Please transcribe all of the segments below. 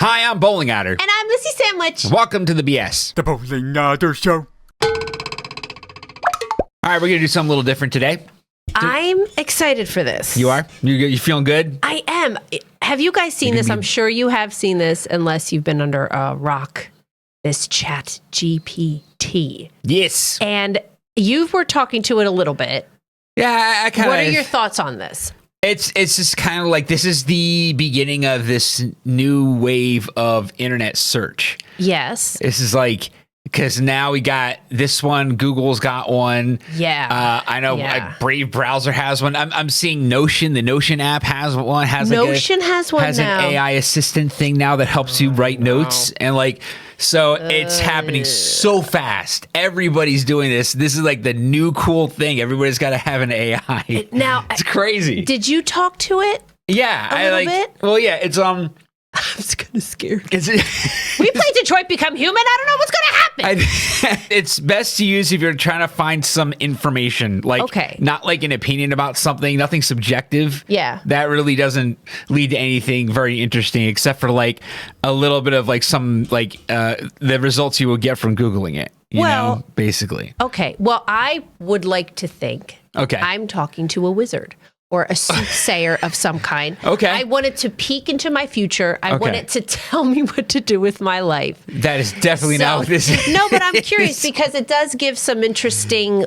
Hi, I'm Bowling Otter. And I'm Missy Sandwich. Welcome to the BS. The Bowling Otter Show. All right, we're going to do something a little different today. I'm excited for this. You are? You feeling good? I am. Have you guys seen this? I'm sure you have seen this unless you've been under a rock. This Chatgpt. Yes. And you were talking to it a little bit. Yeah, I kind of... What are your thoughts on this? It's just kind of like this is the beginning of this new wave of internet search. Yes. This is like... Because now we got this one. Google's got one. Yeah. I know Brave Browser has one. I'm seeing Notion. The Notion app has one. Notion has one now. Has an AI assistant thing now that helps you write notes. And so it's happening so fast. Everybody's doing this. This is like the new cool thing. Everybody's got to have an AI. Now it's crazy. Did you talk to it? Yeah. A little bit? Well, yeah, it's I'm just kind of scared. We played Detroit Become Human. I don't know what's going to happen. It's best to use if you're trying to find some information, not like an opinion about something, nothing subjective. Yeah. That really doesn't lead to anything very interesting, except for like a little bit of like some the results you will get from Googling it. You know, basically. Okay. Well, I would like to think I'm talking to a wizard. Or a soothsayer of some kind. Okay. I want it to peek into my future. I want it to tell me what to do with my life. That is definitely not what this is. No, but I'm curious because it does give some interesting,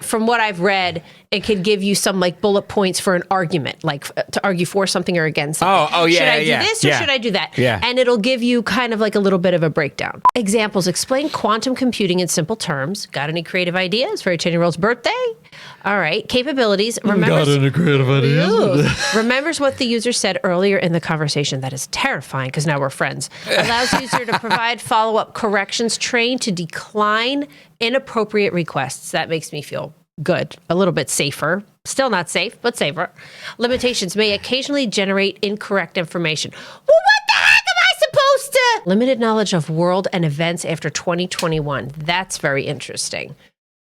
from what I've read, it could give you some bullet points for an argument, to argue for something or against something. Oh, yeah, Should I do this or should I do that? Yeah. And it'll give you kind of like a little bit of a breakdown. Examples: explain quantum computing in simple terms. Got any creative ideas for a 10-year-old's birthday? All right. Capabilities. Got any creative ideas? Remembers what the user said earlier in the conversation. That is terrifying because now we're friends. Allows user to provide follow-up corrections. Trained to decline inappropriate requests. That makes me feel good. A little bit safer. Still not safe, but safer. Limitations. May occasionally generate incorrect information. Well, what the heck am I supposed to? Limited knowledge of world and events after 2021. That's very interesting.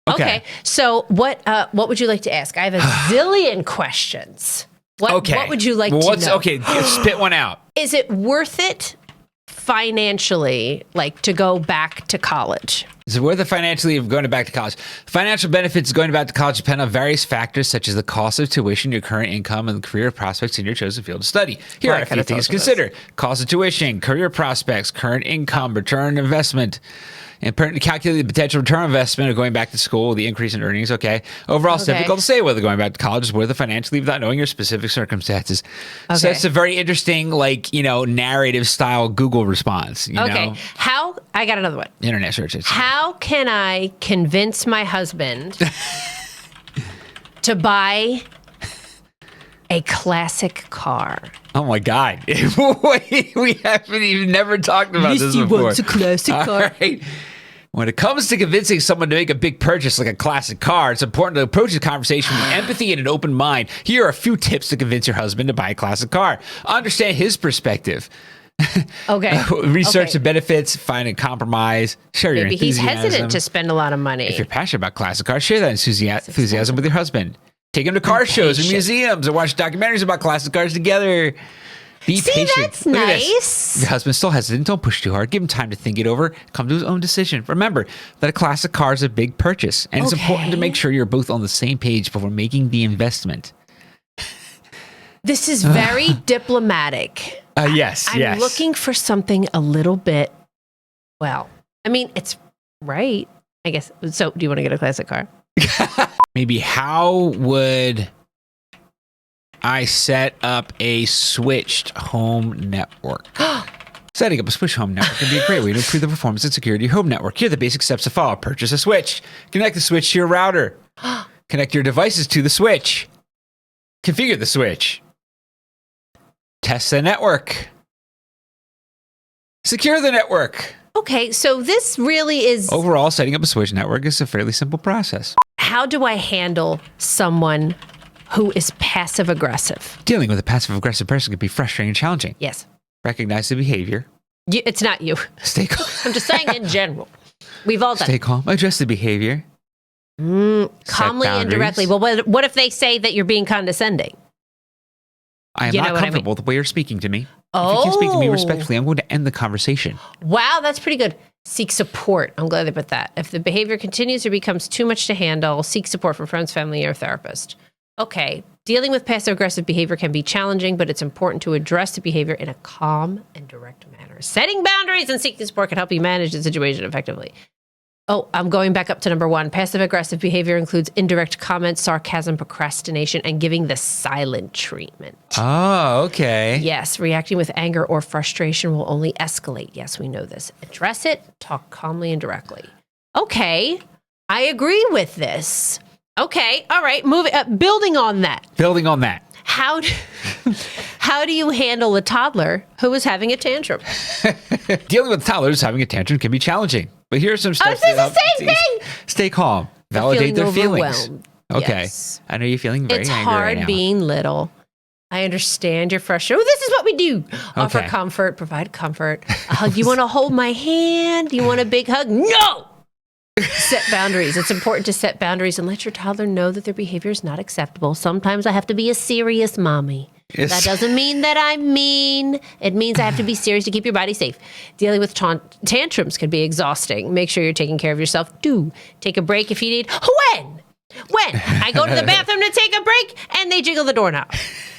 Okay. So what would you like to ask? I have a zillion questions. What would you like to know? Okay, spit one out. Is it worth it financially, to go back to college? Is it worth it financially of going back to college? Financial benefits of going back to college depend on various factors such as the cost of tuition, your current income, and the career prospects in your chosen field of study. Here are a few things to consider. Cost of tuition, career prospects, current income, return on investment. And calculate the potential return on investment of going back to school, the increase in earnings, Overall, it's difficult to say whether going back to college is worth it financially without knowing your specific circumstances. Okay. So it's a very interesting, narrative style Google response. You know? I got another one. Internet searches. How can I convince my husband to buy a classic car? Oh my God. We haven't even never talked about this before. Wants a classic car. Right. When it comes to convincing someone to make a big purchase like a classic car, it's important to approach the conversation with empathy and an open mind. Here are a few tips to convince your husband to buy a classic car. Understand his perspective. Research the benefits, find a compromise, share your enthusiasm. Maybe he's hesitant to spend a lot of money. If you're passionate about classic cars, share that enthusiasm with your husband. Take him to car shows and museums or watch documentaries about classic cars together. Be patient. That's nice. If your husband's still hesitant, don't push too hard. Give him time to think it over. Come to his own decision. Remember that a classic car is a big purchase, and it's important to make sure you're both on the same page before making the investment. This is very diplomatic. Yes. I'm looking for something a little bit, it's right, I guess. So do you want to get a classic car? Maybe how would I set up a switched home network? Setting up a switched home network can be a great way to improve the performance and security of your home network. Here are the basic steps to follow. Purchase a switch. Connect the switch to your router. Connect your devices to the switch. Configure the switch. Test the network. Secure the network. Okay, so this really is... Overall, setting up a switch network is a fairly simple process. How do I handle someone who is passive-aggressive? Dealing with a passive-aggressive person can be frustrating and challenging. Yes. Recognize the behavior. It's not you. Stay calm. I'm just saying in general. We've all done Stay calm. Address the behavior. Calmly and directly. Well, what if they say that you're being condescending? I am You know not what I comfortable mean? with the way you're speaking to me. If you can speak to me Oh. respectfully, I'm going to end the conversation. Wow, that's pretty good. Seek support. I'm glad they put that. If the behavior continues or becomes too much to handle, seek support from friends, family, or therapist. Okay. Dealing with passive-aggressive behavior can be challenging, but it's important to address the behavior in a calm and direct manner. Setting boundaries and seeking support can help you manage the situation effectively. Oh, I'm going back up to number 1. Passive-aggressive behavior includes indirect comments, sarcasm, procrastination, and giving the silent treatment. Oh, okay. Yes, reacting with anger or frustration will only escalate. Yes, we know this. Address it, talk calmly and directly. Okay, I agree with this. Okay, all right, building on that. Building on that. How do you handle a toddler who is having a tantrum? Dealing with toddlers having a tantrum can be challenging. But here's some steps it's to help the same thing. Stay calm. Validate their feelings. Overwhelmed. Okay. Yes. I know you're feeling very It's angry hard right now. being little. I understand you're frustrated. Oh, this is what we do. Offer Okay. comfort, provide comfort. A hug. You want to hold my hand? You want a big hug? No! Set boundaries. It's important to set boundaries and let your toddler know that their behavior is not acceptable. Sometimes I have to be a serious mommy. Yes. That doesn't mean that I'm mean. It means I have to be serious to keep your body safe. Dealing with tantrums can be exhausting. Make sure you're taking care of yourself. Do take a break if you need. When I go to the bathroom to take a break and they jiggle the doorknob.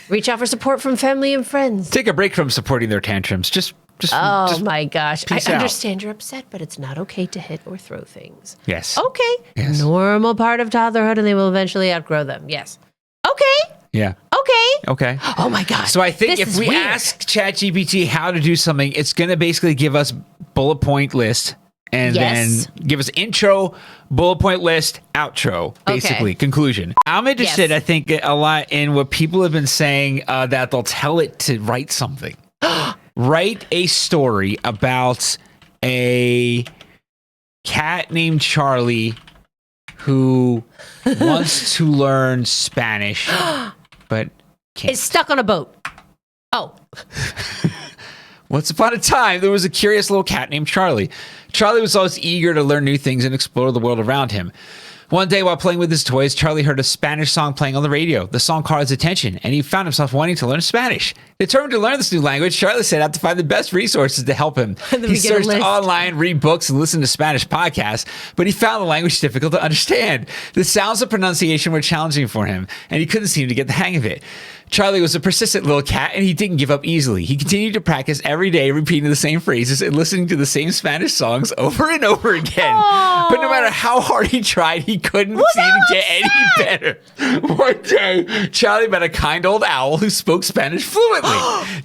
Reach out for support from family and friends. Take a break from supporting their tantrums. Just My gosh. I peace out. understand you're upset, but it's not okay to hit or throw things. Yes. Okay. Yes. Normal part of toddlerhood, and they will eventually outgrow them. Yes. Okay. Yeah. Okay. Okay. Oh my gosh. So I think This if is we weird. ask ChatGPT how to do something, it's going to basically give us bullet point list and Yes. then give us intro, bullet point list, outro, basically Okay. conclusion. I'm interested, Yes. I think, a lot in what people have been saying that they'll tell it to write something. Write a story about a cat named Charlie who wants to learn Spanish, but can't. It's stuck on a boat. Oh. Once upon a time, there was a curious little cat named Charlie. Charlie was always eager to learn new things and explore the world around him. One day, while playing with his toys, Charlie heard a Spanish song playing on the radio. The song caught his attention, and he found himself wanting to learn Spanish. Determined to learn this new language, Charlie set out to find the best resources to help him. Let me He get a searched list. online, read books, and listened to Spanish podcasts, but he found the language difficult to understand. The sounds of pronunciation were challenging for him, and he couldn't seem to get the hang of it. Charlie was a persistent little cat, and he didn't give up easily. He continued to practice every day, repeating the same phrases and listening to the same Spanish songs over and over again. Aww. But no matter how hard he tried, he couldn't seem to get any better. One day, Charlie met a kind old owl who spoke Spanish fluently.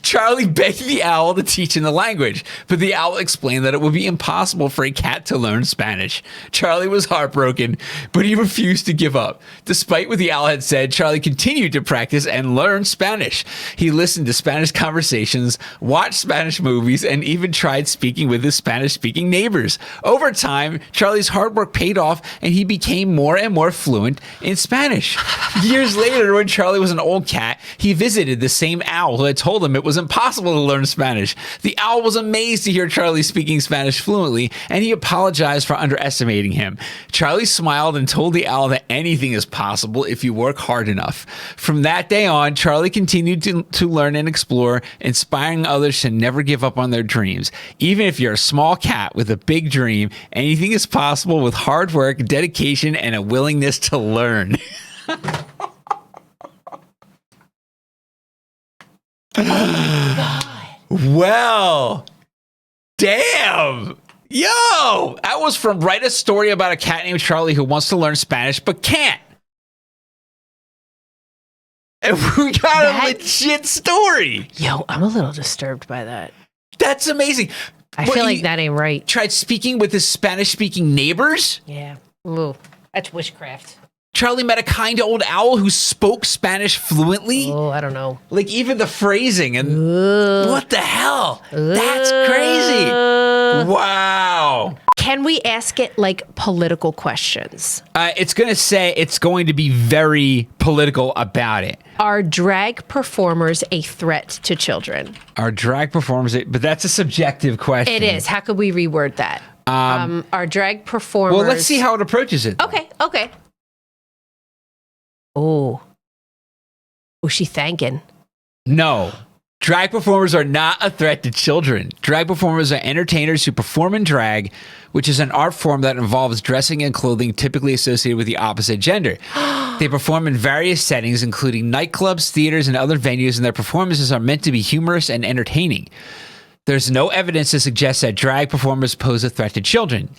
Charlie begged the owl to teach him the language, but the owl explained that it would be impossible for a cat to learn Spanish. Charlie was heartbroken, but he refused to give up. Despite what the owl had said, Charlie continued to practice and learn Spanish. He listened to Spanish conversations, watched Spanish movies, and even tried speaking with his Spanish-speaking neighbors. Over time, Charlie's hard work paid off, and he became more and more fluent in Spanish. Years later, when Charlie was an old cat, he visited the same owl who had told him it was impossible to learn Spanish. The owl was amazed to hear Charlie speaking Spanish fluently, and he apologized for underestimating him. Charlie smiled and told the owl that anything is possible if you work hard enough. From that day on, Charlie continued to learn and explore, inspiring others to never give up on their dreams. Even if you're a small cat with a big dream, anything is possible with hard work, dedication, and a willingness to learn. Well, damn. Yo, that was from Write a Story About a Cat Named Charlie Who Wants to Learn Spanish But Can't. And we got a legit story. Yo, I'm a little disturbed by that. That's amazing. I What, feel like he that ain't right. tried speaking with his Spanish-speaking neighbors. Yeah. Ooh, that's witchcraft. Charlie met a kind old owl who spoke Spanish fluently. Oh, I don't know. Like even the phrasing and what the hell? That's crazy. Wow. Can we ask it like political questions? It's going to be very political about it. Are drag performers a threat to children? Our drag performers, but that's a subjective question. It is. How could we reword that? Are drag performers... Well, let's see how it approaches it. Okay. Oh. Who's she thanking? No. Drag performers are not a threat to children. Drag performers are entertainers who perform in drag, which is an art form that involves dressing and clothing typically associated with the opposite gender. They perform in various settings, including nightclubs, theaters, and other venues, and their performances are meant to be humorous and entertaining. There's no evidence to suggest that drag performers pose a threat to children.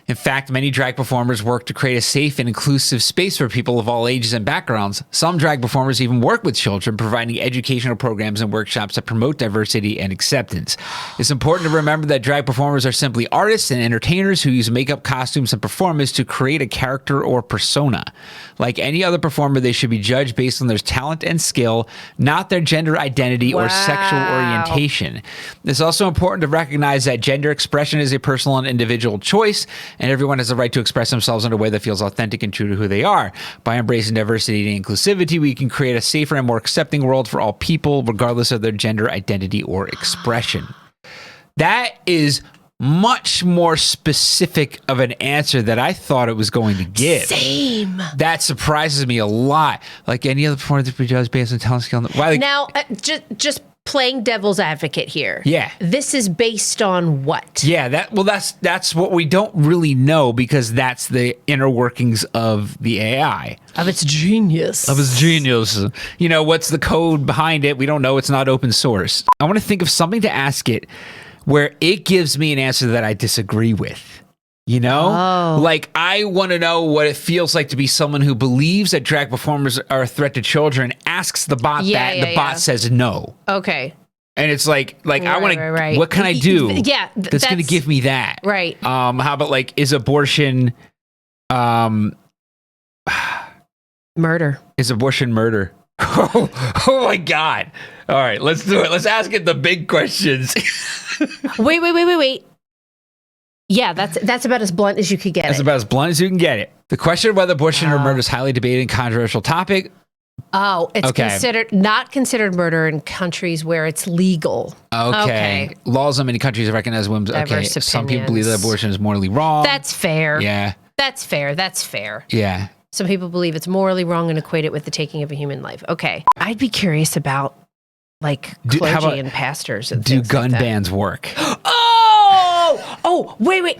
In fact, many drag performers work to create a safe and inclusive space for people of all ages and backgrounds. Some drag performers even work with children, providing educational programs and workshops that promote diversity and acceptance. It's important to remember that drag performers are simply artists and entertainers who use makeup, costumes, and performance to create a character or persona. Like any other performer, they should be judged based on their talent and skill, not their gender identity or sexual orientation. It's also important to recognize that gender expression is a personal and individual choice, and everyone has the right to express themselves in a way that feels authentic and true to who they are. By embracing diversity and inclusivity, we can create a safer and more accepting world for all people, regardless of their gender identity or expression. That is much more specific of an answer that I thought it was going to give. Same. That surprises me a lot. Like any other performer that judged based on talent, skill. Why? Now, just playing devil's advocate here. Yeah. This is based on what? Yeah, that's what we don't really know, because that's the inner workings of the AI. Of its genius. Of its genius. You know, what's the code behind it? We don't know. It's not open source. I want to think of something to ask it where it gives me an answer that I disagree with. You know, like I want to know what it feels like to be someone who believes that drag performers are a threat to children, asks the bot that, and the bot says no. Okay. And it's like I want to, what can I do? Yeah. That's going to give me that. Right. How about like, is abortion, murder? Is abortion murder? Oh my God. All right, let's do it. Let's ask it the big questions. Wait. Yeah, that's about as blunt as you could get. That's about as blunt as you can get it. The question of whether abortion or murder is a highly debated and controversial topic. Oh, it's not considered murder in countries where it's legal. Okay. Laws in many countries recognize women's. Diverse Some people believe that abortion is morally wrong. That's fair. Yeah. That's fair. Yeah. Some people believe it's morally wrong and equate it with the taking of a human life. Okay. I'd be curious about like clergy and pastors and do gun bans work? Oh, wait.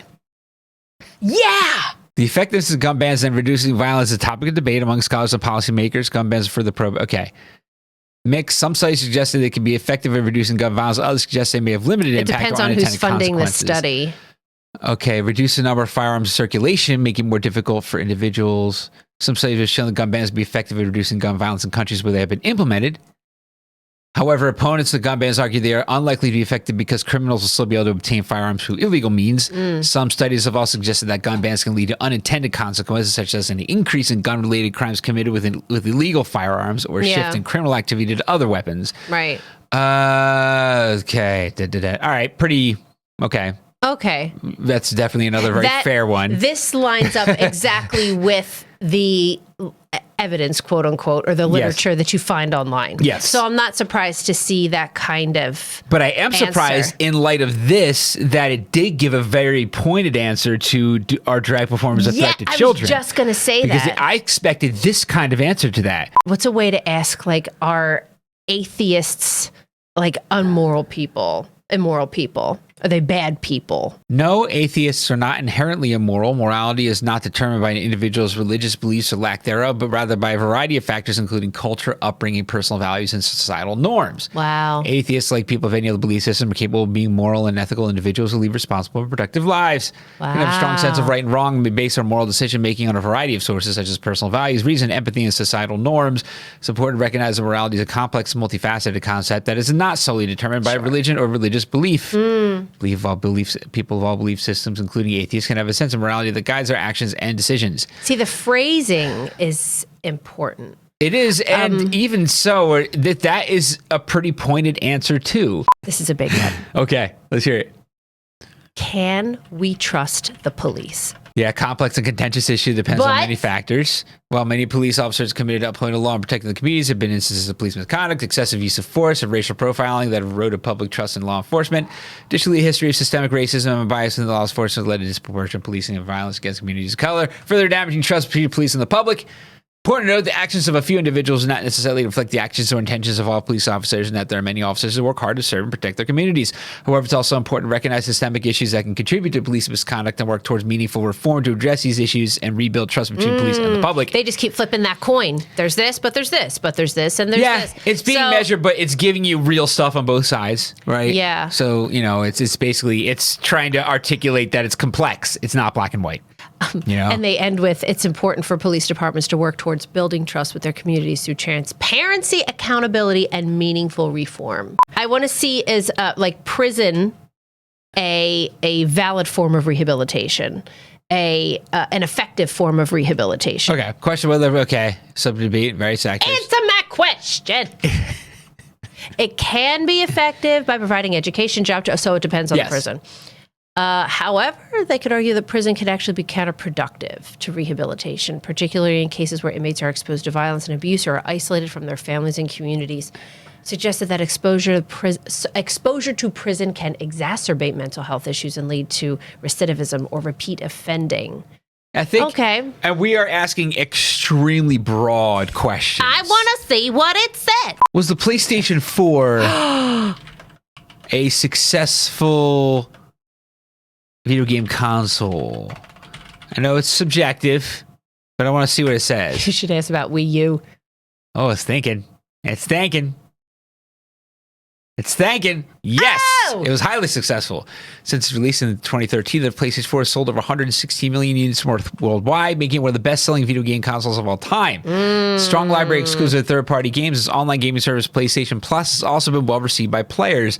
Yeah. The effectiveness of gun bans and reducing violence is a topic of debate among scholars and policymakers. Gun bans for the probe. Okay. Mixed. Some studies suggest that they can be effective in reducing gun violence. Others suggest they may have limited impact. It depends on who's funding the study. Okay. Reduce the number of firearms in circulation, making it more difficult for individuals. Some studies have shown that gun bans to be effective in reducing gun violence in countries where they have been implemented. However, opponents of gun bans argue they are unlikely to be effective because criminals will still be able to obtain firearms through illegal means. Some studies have also suggested that gun bans can lead to unintended consequences, such as an increase in gun-related crimes committed with illegal firearms or a shift in criminal activity to other weapons. Right. Okay. All right. Pretty. Okay. Okay. That's definitely another very fair one. This lines up exactly with the evidence, quote unquote, or the literature that you find online. Yes. So I'm not surprised to see that kind of But I am surprised in light of this that it did give a very pointed answer to our drag performers a threat to children. I was just going to say because that. I expected this kind of answer to that. What's a way to ask, like, are atheists like immoral people? Are they bad people? No, atheists are not inherently immoral. Morality is not determined by an individual's religious beliefs or lack thereof, but rather by a variety of factors, including culture, upbringing, personal values, and societal norms. Wow. Atheists, like people of any other belief system, are capable of being moral and ethical individuals who lead responsible and productive lives. Wow. They have a strong sense of right and wrong and base their moral decision-making on a variety of sources, such as personal values, reason, empathy, and societal norms. It's important to recognize that morality is a complex, multifaceted concept that is not solely determined by religion or religious belief. People of all belief systems, including atheists, can have a sense of morality that guides their actions and decisions. See, the phrasing is important. It is, and even so, that is a pretty pointed answer too. This is a big one. Okay, let's hear it. Can we trust the police? Yeah, complex and contentious issue depends on many factors. While many police officers committed to upholding the law and protecting the communities, have been instances of police misconduct, excessive use of force, and racial profiling that have eroded public trust in law enforcement. Additionally, a history of systemic racism and bias in the law enforcement has led to disproportionate policing and violence against communities of color, further damaging trust between police and the public. Important to note, the actions of a few individuals do not necessarily reflect the actions or intentions of all police officers, and that there are many officers who work hard to serve and protect their communities. However, it's also important to recognize systemic issues that can contribute to police misconduct and work towards meaningful reform to address these issues and rebuild trust between police and the public. They just keep flipping that coin. There's this, but there's this, but there's this, and there's this. It's being measured, but it's giving you real stuff on both sides, right? Yeah. So, it's basically, it's trying to articulate that it's complex. It's not black and white. And they end with, it's important for police departments to work towards building trust with their communities through transparency, accountability, and meaningful reform. I want to see is like prison a valid form of rehabilitation, an effective form of rehabilitation. Okay. Question whether, sub-debate, various actors. Answer my question. It can be effective by providing education, so it depends on the prison. However, they could argue that prison can actually be counterproductive to rehabilitation, particularly in cases where inmates are exposed to violence and abuse or are isolated from their families and communities. Suggested that exposure to prison can exacerbate mental health issues and lead to recidivism or repeat offending. I think, and we are asking extremely broad questions. I want to see what it said. Was the PlayStation 4 a successful video game console? I know it's subjective, but I want to see what it says. You should ask about Wii U. Oh, it's thinking. It's thinking. It's thanking. Yes, It was highly successful. Since its release in 2013, the PlayStation 4 has sold over 116 million units worldwide, making it one of the best-selling video game consoles of all time. Strong library exclusive third-party games, its online gaming service PlayStation Plus has also been well-received by players.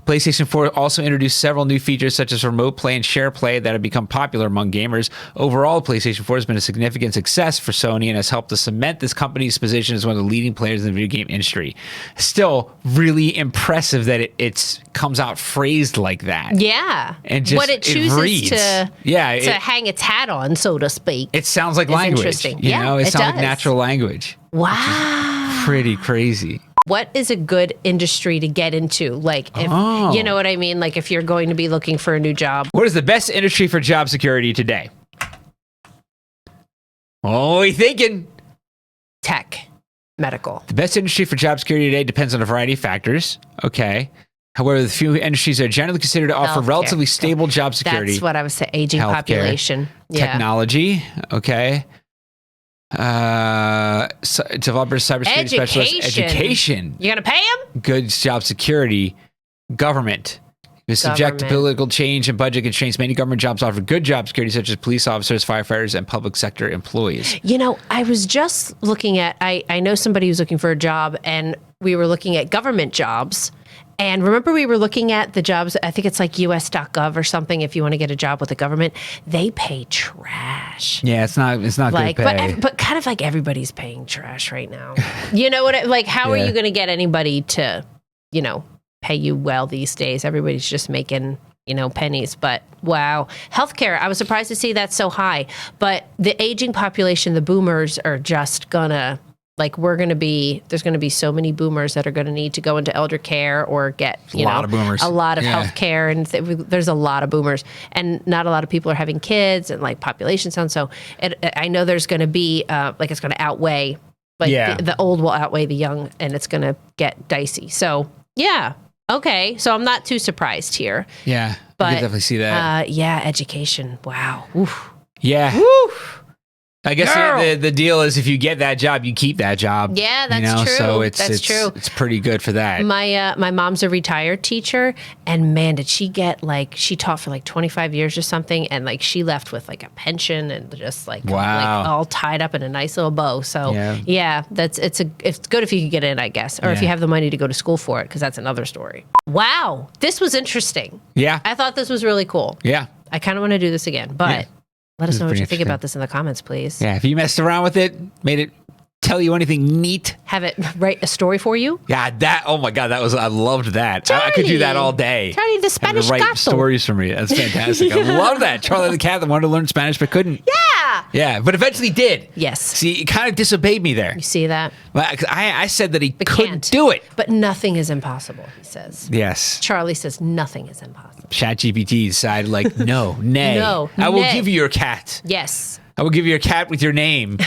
PlayStation 4 also introduced several new features such as remote play and share play that have become popular among gamers. Overall, PlayStation 4 has been a significant success for Sony and has helped to cement this company's position as one of the leading players in the video game industry. Still, really impressive that it comes out phrased like that. Yeah. And just, what it chooses reads. to hang its hat on, so to speak. It sounds like language. Interesting. You know, it sounds like does. natural language. Wow. Pretty crazy. What is a good industry to get into? Like, if you know what I mean? Like, if you're going to be looking for a new job. What is the best industry for job security today? Only thinking. Tech. Medical. The best industry for job security today depends on a variety of factors. Okay. However, the few industries are generally considered to offer relatively stable job security. That's what I was saying. Aging Healthcare, population. Yeah. Technology. Okay. Developers, cybersecurity specialists, education. You gonna pay them? Good job security, government. Is subject to political change and budget constraints. Many government jobs offer good job security, such as police officers, firefighters, and public sector employees. You know, I was just looking at, I know somebody who's looking for a job, and we were looking at government jobs. And remember, we were looking at the jobs, I think it's like us.gov or something. If you want to get a job with the government, they pay trash. Yeah, it's not like, good pay. But kind of like everybody's paying trash right now. You know what? Like, how are you going to get anybody to, pay you well these days? Everybody's just making, pennies. But wow. Healthcare, I was surprised to see that so high. But the aging population, the boomers are just gonna, like, there's going to be so many boomers that are going to need to go into elder care or get, a lot of boomers. A lot of health care. And there's a lot of boomers. And not a lot of people are having kids, and like population sounds. So I know there's going to be, it's going to outweigh, the old will outweigh the young, and it's going to get dicey. So, yeah. Okay. So I'm not too surprised here. Yeah. But I can definitely see that. Education. Wow. Oof. Yeah. Woof. I guess the deal is if you get that job, you keep that job. Yeah, that's true. So it's true. It's pretty good for that. My mom's a retired teacher, and man, did she get she taught for 25 years or something, and she left with a pension and just all tied up in a nice little bow. So yeah, it's good if you could get in, I guess, or if you have the money to go to school for it, because that's another story. Wow, this was interesting. Yeah, I thought this was really cool. Yeah, I kind of want to do this again, but. Yeah. Let us know what you think about this in the comments, please. Yeah, if you messed around with it, made it tell you anything neat. Have it write a story for you. Yeah, oh my God, I loved that. I could do that all day. Charlie the Spanish write stories for me. That's fantastic. I love that. Charlie the cat that wanted to learn Spanish but couldn't. Yeah. Yeah, but eventually did. Yes. See, he kind of disobeyed me there. You see that? Well, I said that he couldn't do it. But nothing is impossible, he says. Yes. Charlie says nothing is impossible. Chatgpt decided no, nay. No, I will give you your cat. Yes. I will give you a cat with your name.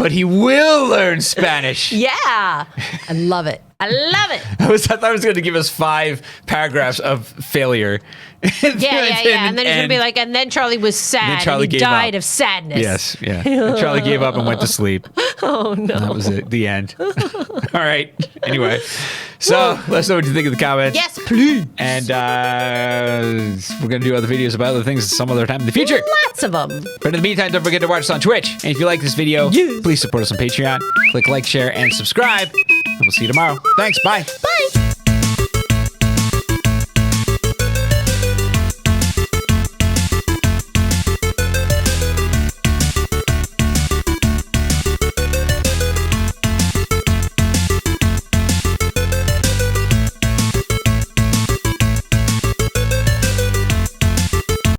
but he will learn Spanish. Yeah. I love it. I love it. I thought it was going to give us 5 paragraphs of failure. Yeah. And then he's going to be like, and then Charlie was sad. Charlie and he gave died up. of sadness. Yes, yeah. Charlie gave up and went to sleep. Oh, no. That was it. The end. All right. Anyway, so let us know what you think in the comments. Yes, please. And we're going to do other videos about other things some other time in the future. Lots of them. But in the meantime, don't forget to watch us on Twitch. And if you like this video, please support us on Patreon. Click like, share, and subscribe. And we'll see you tomorrow. Thanks. Bye. Bye.